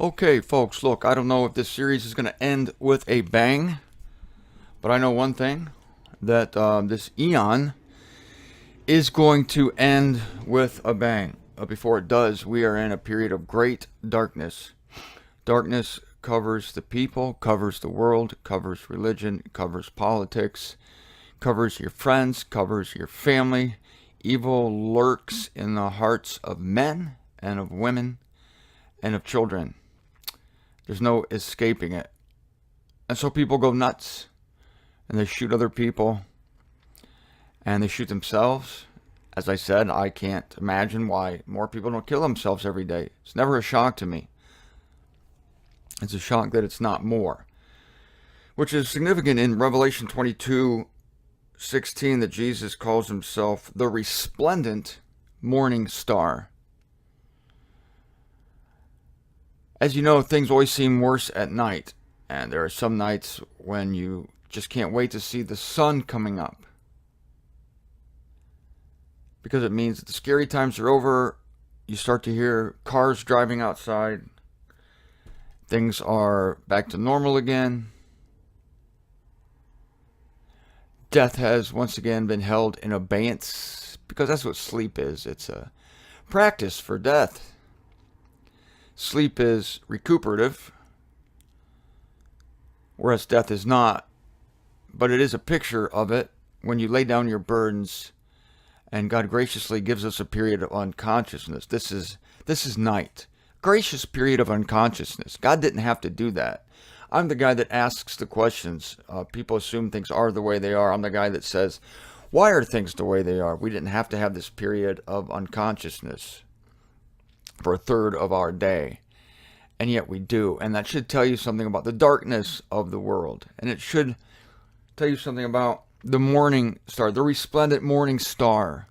Okay, folks, look, I don't know if this series is going to end with a bang, but I know one thing, that this eon is going to end with a bang. Before it does, we are in a period of great darkness. Darkness covers the people, covers the world, covers religion, covers politics, covers your friends, covers your family. Evil lurks in the hearts of men and of women and of children. There's no escaping it. And so people go nuts, and they shoot other people, and they shoot themselves. As I said, I can't imagine why more people don't kill themselves every day. It's never a shock to me. It's a shock that it's not more. Which is significant in Revelation 22:16, that Jesus calls himself the Resplendent Morning Star. As you know, things always seem worse at night, and there are some nights when you just can't wait to see the sun coming up, because it means that the scary times are over. You start to hear cars driving outside. Things are back to normal again. Death has once again been held in abeyance, because that's what sleep is. It's a practice for death. Sleep is recuperative, whereas death is not. But it is a picture of it when you lay down your burdens, and God graciously gives us a period of unconsciousness. This is night. Gracious period of unconsciousness. God didn't have to do that. I'm the guy that asks the questions. People assume things are the way they are. I'm the guy that says, why are things the way they are? We didn't have to have this period of unconsciousness for a third of our day, and yet we do. And that should tell you something about the darkness of the world, and it should tell you something about the morning star, the resplendent morning star.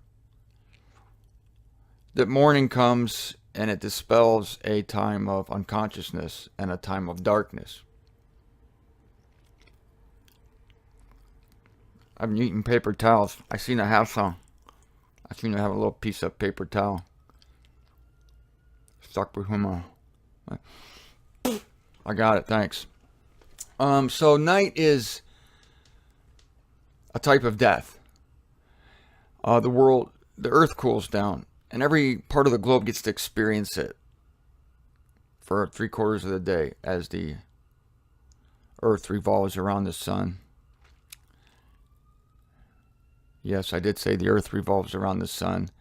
That morning comes and it dispels a time of unconsciousness and a time of darkness. I've been eating paper towels. I seen I have some. I seen I have a little piece of paper towel stuck between my... I got it, thanks. So night is a type of death. The earth cools down, and every part of the globe gets to experience it for 3/4 of the day as the earth revolves around the sun. Yes, I did say the earth revolves around the sun.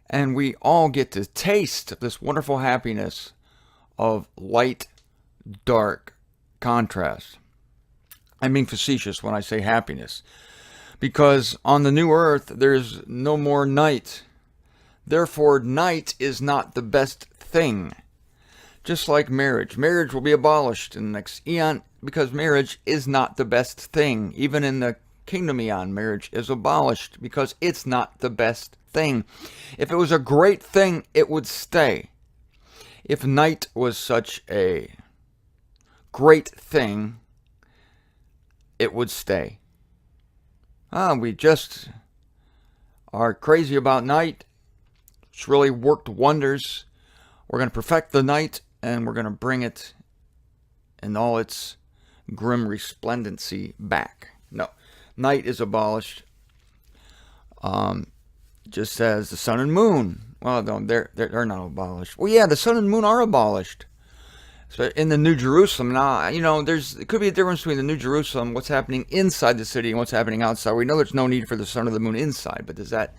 And we all get to taste this wonderful happiness of light-dark contrast. I'm being facetious when I say happiness, because on the new earth, there's no more night. Therefore, night is not the best thing. Just like marriage. Marriage will be abolished in the next eon, because marriage is not the best thing. Even in the kingdom eon, marriage is abolished because it's not the best thing. If it was a great thing, it would stay. If night was such a great thing, it would stay. We just are crazy about night. It's really worked wonders. We're going to perfect the night, and we're going to bring it in all its grim resplendency back. No, night is abolished. Just as the sun and moon. Well, no, they're not abolished. Well, yeah, the sun and moon are abolished. So in the New Jerusalem now, it could be a difference between the New Jerusalem, what's happening inside the city, and what's happening outside. We know there's no need for the sun or the moon inside, but does that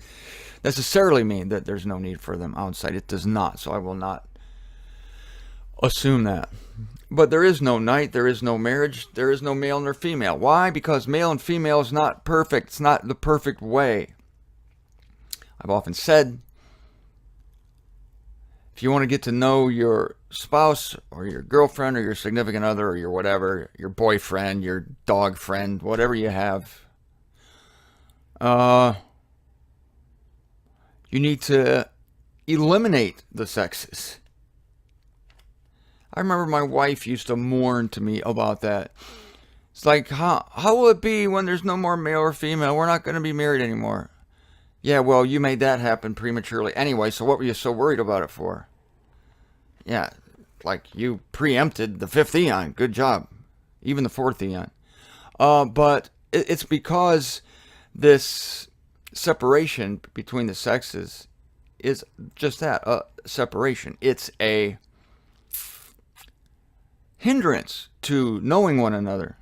necessarily mean that there's no need for them outside? It does not. So I will not assume that. But there is no night, there is no marriage, there is no male nor female. Why? Because male and female is not perfect. It's not the perfect way. I've often said, if you want to get to know your spouse or your girlfriend or your significant other or your whatever, your boyfriend, your dog friend, whatever you have, you need to eliminate the sexes. I remember my wife used to mourn to me about that. It's like, how will it be when there's no more male or female? We're not going to be married anymore. Yeah, well, you made that happen prematurely anyway, so what were you so worried about it for? Yeah, like you preempted the fifth eon. Good job. Even the fourth eon. But it's because this separation between the sexes is just that, a separation. It's a hindrance to knowing one another.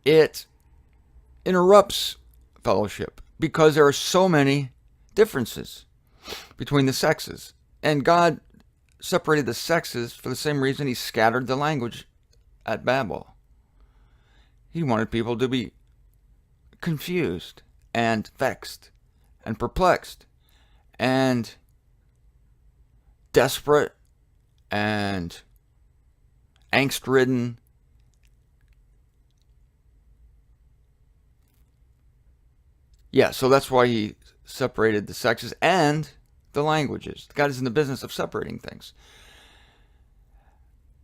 It interrupts fellowship because there are so many differences between the sexes. And God separated the sexes for the same reason he scattered the language at Babel. He wanted people to be confused and vexed and perplexed and desperate and angst-ridden. Yeah, so that's why he separated the sexes and the languages. God is in the business of separating things.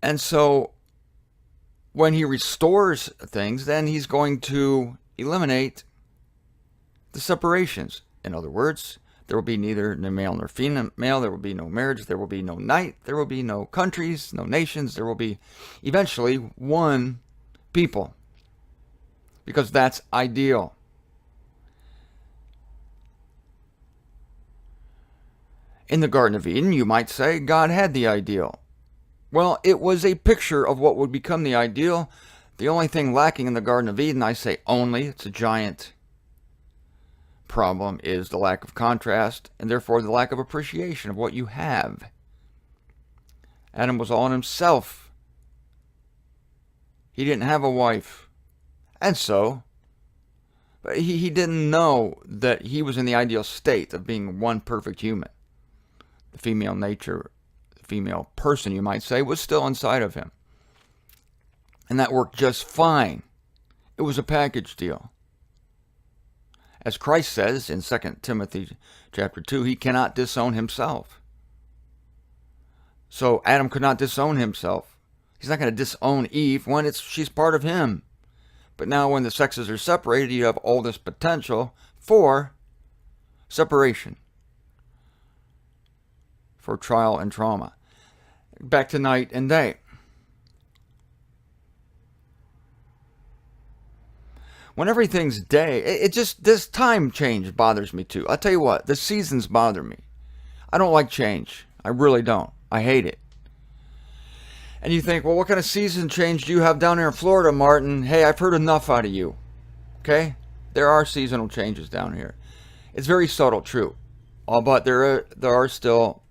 And so when he restores things, then he's going to eliminate the separations. In other words, there will be neither male nor female, there will be no marriage, there will be no night, there will be no countries, no nations, there will be eventually one people. Because that's ideal. In the Garden of Eden, you might say, God had the ideal. Well, it was a picture of what would become the ideal. The only thing lacking in the Garden of Eden, I say only, it's a giant problem, is the lack of contrast, and therefore the lack of appreciation of what you have. Adam was all in himself. He didn't have a wife. And so, but he didn't know that he was in the ideal state of being one perfect human. The female nature, the female person, you might say, was still inside of him. And that worked just fine. It was a package deal. As Christ says in 2 Timothy chapter 2, he cannot disown himself. So Adam could not disown himself. He's not going to disown Eve when she's part of him. But now when the sexes are separated, you have all this potential for separation, for trial and trauma. Back to night and day. When everything's day, this time change bothers me too. I'll tell you what, the seasons bother me. I don't like change. I really don't. I hate it. And you think, well, what kind of season change do you have down here in Florida, Martin? Hey, I've heard enough out of you. Okay? There are seasonal changes down here. It's very subtle, true. But there are still,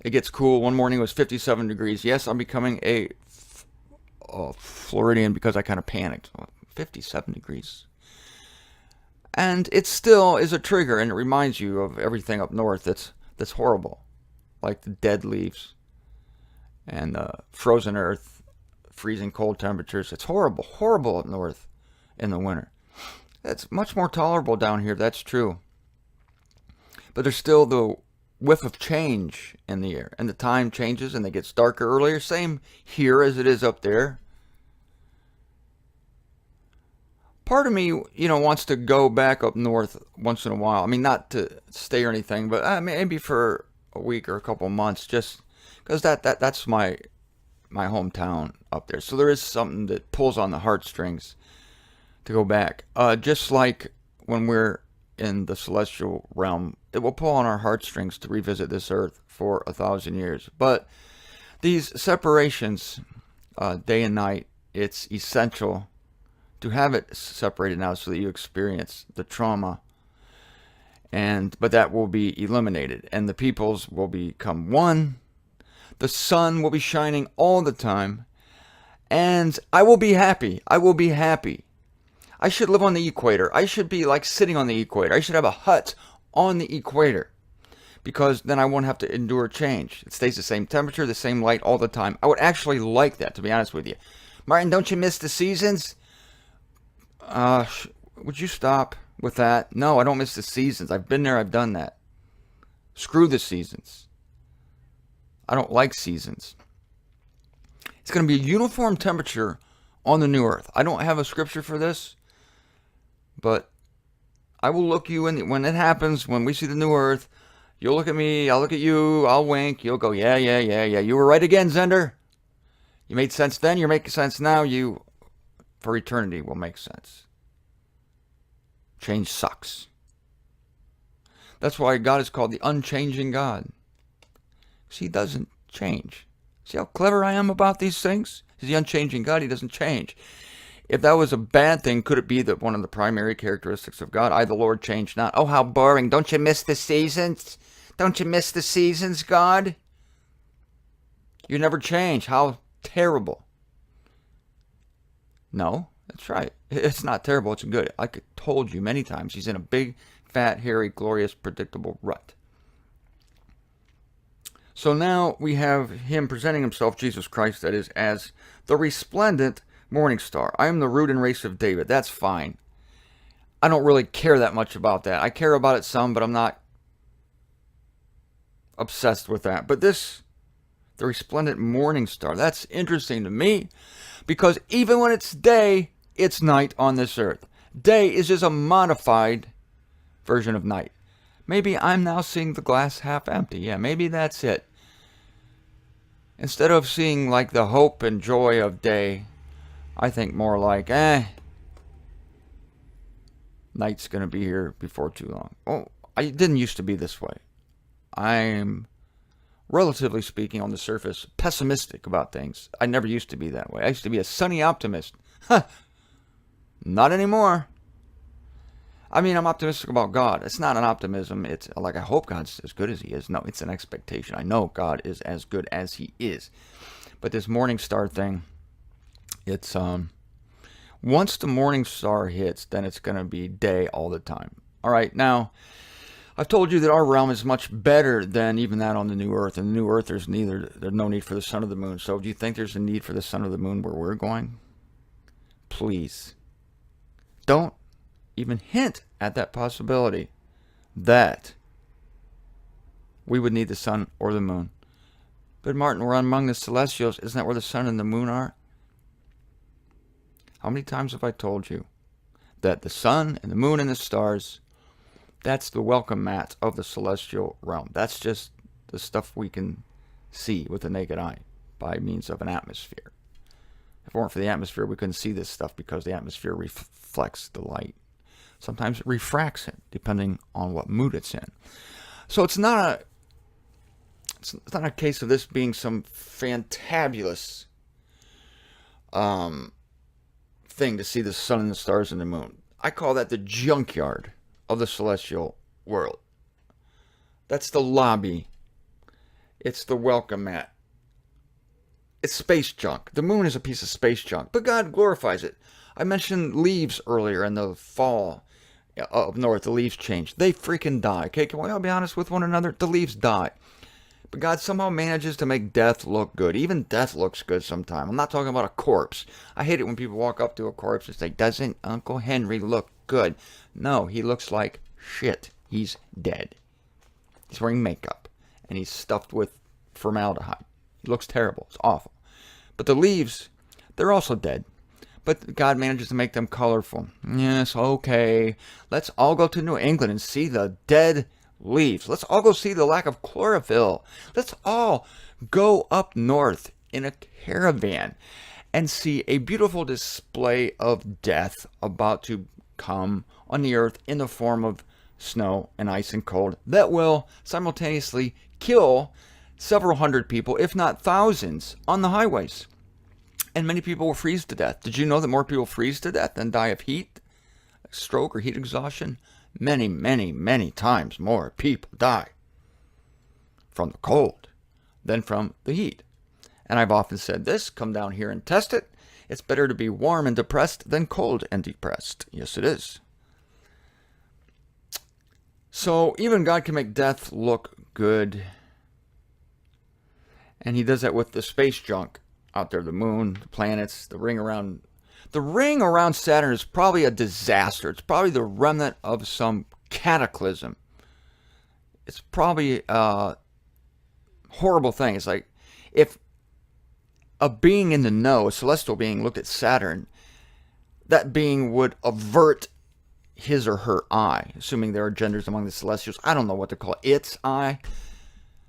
it gets cool. One morning it was 57 degrees. Yes, I'm becoming a Floridian because I kind of panicked. 57 degrees. And it still is a trigger, and it reminds you of everything up north that's horrible. Like the dead leaves and frozen earth, freezing cold temperatures. It's horrible, horrible up north in the winter. It's much more tolerable down here, that's true. But there's still the whiff of change in the air, and the time changes and it gets darker earlier. Same here as it is up there. Part of me, wants to go back up north once in a while. I mean, not to stay or anything, but maybe for a week or a couple months, just because that's my hometown up there. So there is something that pulls on the heartstrings to go back. Just like when we're in the celestial realm, it will pull on our heartstrings to revisit this earth for 1,000 years. But these separations, day and night, it's essential to have it separated now so that you experience the trauma, but that will be eliminated, and the peoples will become one. The sun will be shining all the time, and I will be happy. I will be happy. I should live on the equator. I should be like sitting on the equator. I should have a hut on the equator, because then I won't have to endure change. It stays the same temperature, the same light all the time. I would actually like that, to be honest with you. Martin, don't you miss the seasons? Would you stop with that? No, I don't miss the seasons. I've been there, I've done that. Screw the seasons. I don't like seasons. It's going to be a uniform temperature on the new earth. I don't have a scripture for this, but I will look you in when it happens, when we see the new earth, You'll look at me, I'll look at you, I'll wink, you'll go, yeah, yeah, yeah, yeah. You were right again, Zender. You made sense then, you're making sense now, you, for eternity, will make sense. Change sucks. That's why God is called the unchanging God. See, he doesn't change. See how clever I am about these things? He's the unchanging God, he doesn't change. If that was a bad thing, could it be that one of the primary characteristics of God, I the Lord change not? Oh, how boring. Don't you miss the seasons? Don't you miss the seasons, God? You never change. How terrible. No, that's right. It's not terrible. It's good. Like I told you many times, he's in a big, fat, hairy, glorious, predictable rut. So now we have him presenting himself, Jesus Christ, that is, as the resplendent morning star. I am the root and race of David. That's fine. I don't really care that much about that. I care about it some, but I'm not obsessed with that. But this, the resplendent morning star, that's interesting to me because even when it's day, it's night on this earth. Day is just a modified version of night. Maybe I'm now seeing the glass half empty. Yeah, maybe that's it. Instead of seeing like the hope and joy of day, I think more like, night's going to be here before too long. Oh, I didn't used to be this way. I'm, relatively speaking, on the surface, pessimistic about things. I never used to be that way. I used to be a sunny optimist. Not anymore. I mean, I'm optimistic about God. It's not an optimism. It's like I hope God's as good as he is. No, it's an expectation. I know God is as good as he is. But this morning star thing, it's once the morning star hits, then it's going to be day all the time. All right, now I've told you that our realm is much better than even that on the new earth. In the new earth, there's no need for the sun or the moon. So do you think there's a need for the sun or the moon where we're going? Please don't even hint at that possibility that we would need the sun or the moon. But Martin, we're among the celestials. Isn't that where the sun and the moon are? How many times have I told you that the sun and the moon and the stars, that's the welcome mat of the celestial realm. That's just the stuff we can see with the naked eye by means of an atmosphere. If it weren't for the atmosphere, we couldn't see this stuff because the atmosphere reflects the light. Sometimes it refracts it, depending on what mood it's in. So it's not a case of this being some fantabulous thing to see the sun and the stars and the moon. I call that the junkyard of the celestial world. That's the lobby. It's the welcome mat. It's space junk. The moon is a piece of space junk, but God glorifies it. I mentioned leaves earlier in the fall up north. The leaves change. They freaking die. Okay, can we all be honest with one another? The leaves die. But God somehow manages to make death look good. Even death looks good sometimes. I'm not talking about a corpse. I hate it when people walk up to a corpse and say, doesn't Uncle Henry look good? No, he looks like shit. He's dead. He's wearing makeup. And he's stuffed with formaldehyde. He looks terrible. It's awful. But the leaves, they're also dead. But God manages to make them colorful. Yes, okay. Let's all go to New England and see the dead leaves. Let's all go see the lack of chlorophyll. Let's all go up north in a caravan and see a beautiful display of death about to come on the earth in the form of snow and ice and cold that will simultaneously kill several hundred people, if not thousands, on the highways. And many people will freeze to death. Did you know that more people freeze to death than die of heat, stroke, or heat exhaustion? Many, many, many times more people die from the cold than from the heat. And I've often said this, come down here and test it. It's better to be warm and depressed than cold and depressed. Yes, it is. So even God can make death look good. And he does that with the space junk out there, the moon, the planets, the ring around. The ring around Saturn is probably a disaster. It's probably the remnant of some cataclysm. It's probably a horrible thing. It's like if a being in the know, a celestial being, looked at Saturn, that being would avert his or her eye, assuming there are genders among the celestials. I don't know what to call it. Its eye.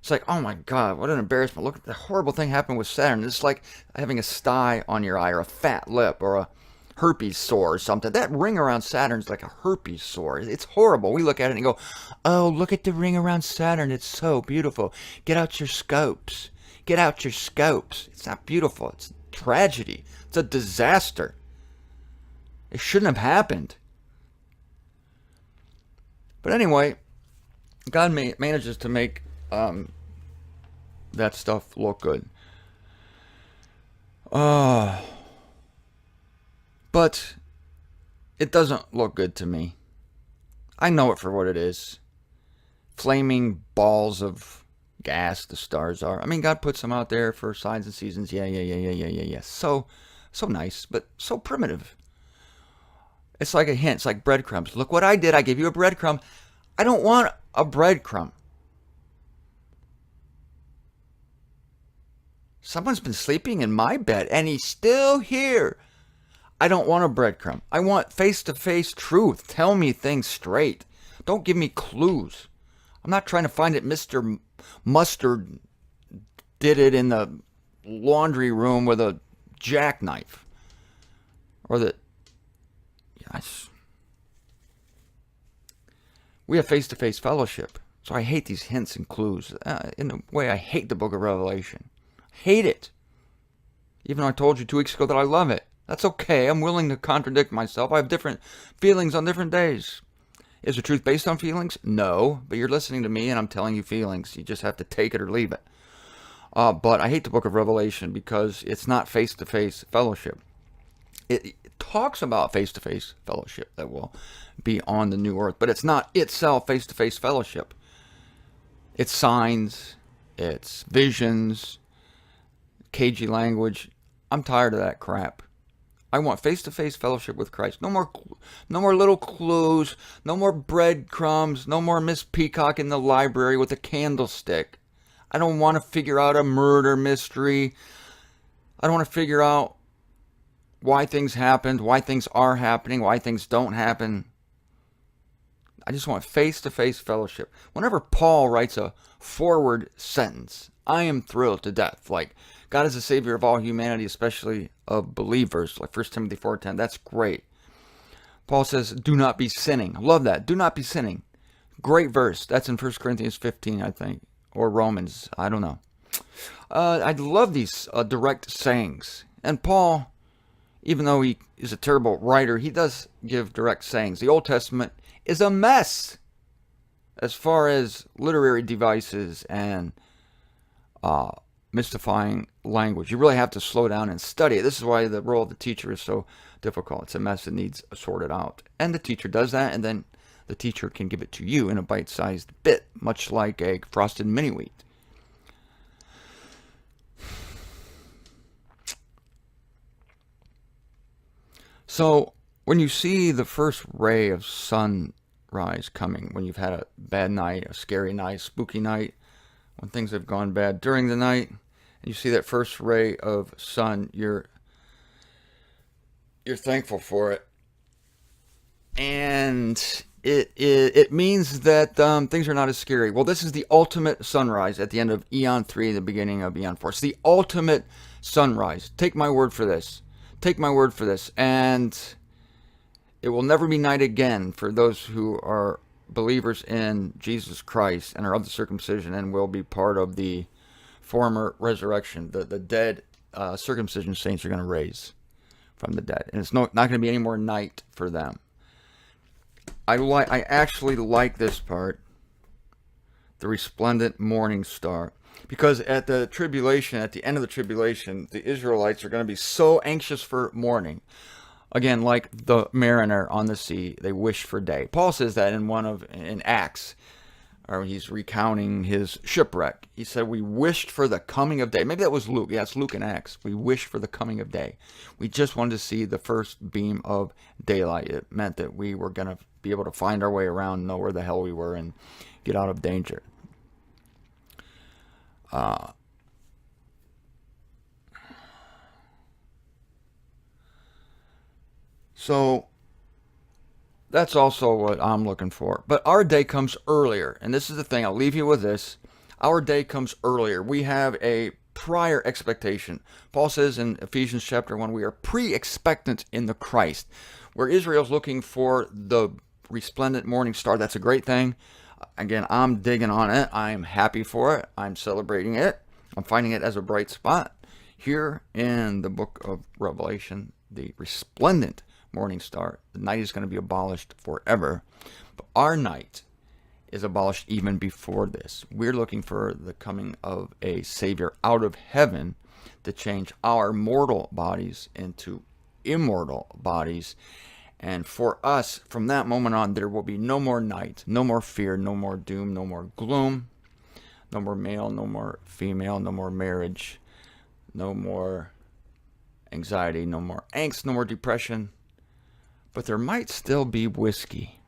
It's like, oh my God, what an embarrassment. Look at the horrible thing happened with Saturn. It's like having a sty on your eye or a fat lip or a herpes sore or something. That ring around Saturn's like a herpes sore. It's horrible. We look at it and go, oh, look at the ring around Saturn. It's so beautiful. Get out your scopes. Get out your scopes. It's not beautiful. It's tragedy. It's a disaster. It shouldn't have happened. But anyway, God manages to make that stuff look good. But it doesn't look good to me. I know it for what it is. Flaming balls of gas, the stars are. I mean, God puts them out there for signs and seasons. Yeah. So nice, but so primitive. It's like a hint. It's like breadcrumbs. Look what I did. I gave you a breadcrumb. I don't want a breadcrumb. Someone's been sleeping in my bed and he's still here. I don't want a breadcrumb. I want face-to-face truth. Tell me things straight. Don't give me clues. I'm not trying to find it Mr. Mustard did it in the laundry room with a jackknife. Or that... Yes. We have face-to-face fellowship. So I hate these hints and clues. In a way, I hate the book of Revelation. Hate it. Even though I told you 2 weeks ago that I love it. That's okay. I'm willing to contradict myself. I have different feelings on different days. Is the truth based on feelings? No. But you're listening to me and I'm telling you feelings. You just have to take it or leave it. But I hate the book of Revelation because it's not face-to-face fellowship. It talks about face-to-face fellowship that will be on the new earth. But it's not itself face-to-face fellowship. It's signs. It's visions. Cagey language. I'm tired of that crap. I want face-to-face fellowship with Christ. No more little clues. No more breadcrumbs. No more Miss Peacock in the library with a candlestick. I don't want to figure out a murder mystery. I don't want to figure out why things happened, why things are happening, why things don't happen. I just want face-to-face fellowship. Whenever Paul writes a forward sentence, I am thrilled to death. Like, God is the Savior of all humanity, especially of believers, like 1 Timothy 4:10. That's great. Paul says, do not be sinning. I love that. Do not be sinning. Great verse. That's in 1 Corinthians 15, I think, or Romans. I don't know. I love these direct sayings. And Paul, even though he is a terrible writer, he does give direct sayings. The Old Testament is a mess as far as literary devices and mystifying language. You really have to slow down and study it. This is why the role of the teacher is so difficult. It's a mess that needs sorted out. And the teacher does that, and then the teacher can give it to you in a bite-sized bit, much like a frosted mini-wheat. So when you see the first ray of sunrise coming, when you've had a bad night, a scary night, spooky night, when things have gone bad during the night, and you see that first ray of sun, you're thankful for it, and it means that things are not as scary. Well, this is the ultimate sunrise at the end of Eon 3, the beginning of Eon 4. It's the ultimate sunrise. Take my word for this. Take my word for this. And it will never be night again for those who are believers in Jesus Christ and are of the circumcision and will be part of the former resurrection. The dead circumcision saints are going to raise from the dead. And it's not going to be any more night for them. I actually like this part, the resplendent morning star. Because at the tribulation, at the end of the tribulation, the Israelites are going to be so anxious for morning. Again, like the mariner on the sea, they wish for day. Paul says that in Acts, or he's recounting his shipwreck. He said, we wished for the coming of day. Maybe that was Luke. Yeah, it's Luke and Acts. We wished for the coming of day. We just wanted to see the first beam of daylight. It meant that we were going to be able to find our way around, know where the hell we were, and get out of danger. So That's also what I'm looking for. But our day comes earlier. And this is the thing, I'll leave you with this. Our day comes earlier. We have a prior expectation. Paul says in Ephesians chapter 1, we are pre-expectant in the Christ. Where Israel's looking for the resplendent morning star, that's a great thing. Again, I'm digging on it. I'm happy for it. I'm celebrating it. I'm finding it as a bright spot. Here in the book of Revelation, the resplendent morning star, the night is going to be abolished forever. But our night is abolished even before this. We're looking for the coming of a Savior out of heaven to change our mortal bodies into immortal bodies. And for us, from that moment on, there will be no more night, no more fear, no more doom, no more gloom, no more male, no more female, no more marriage, no more anxiety, no more angst, no more depression. But there might still be whiskey.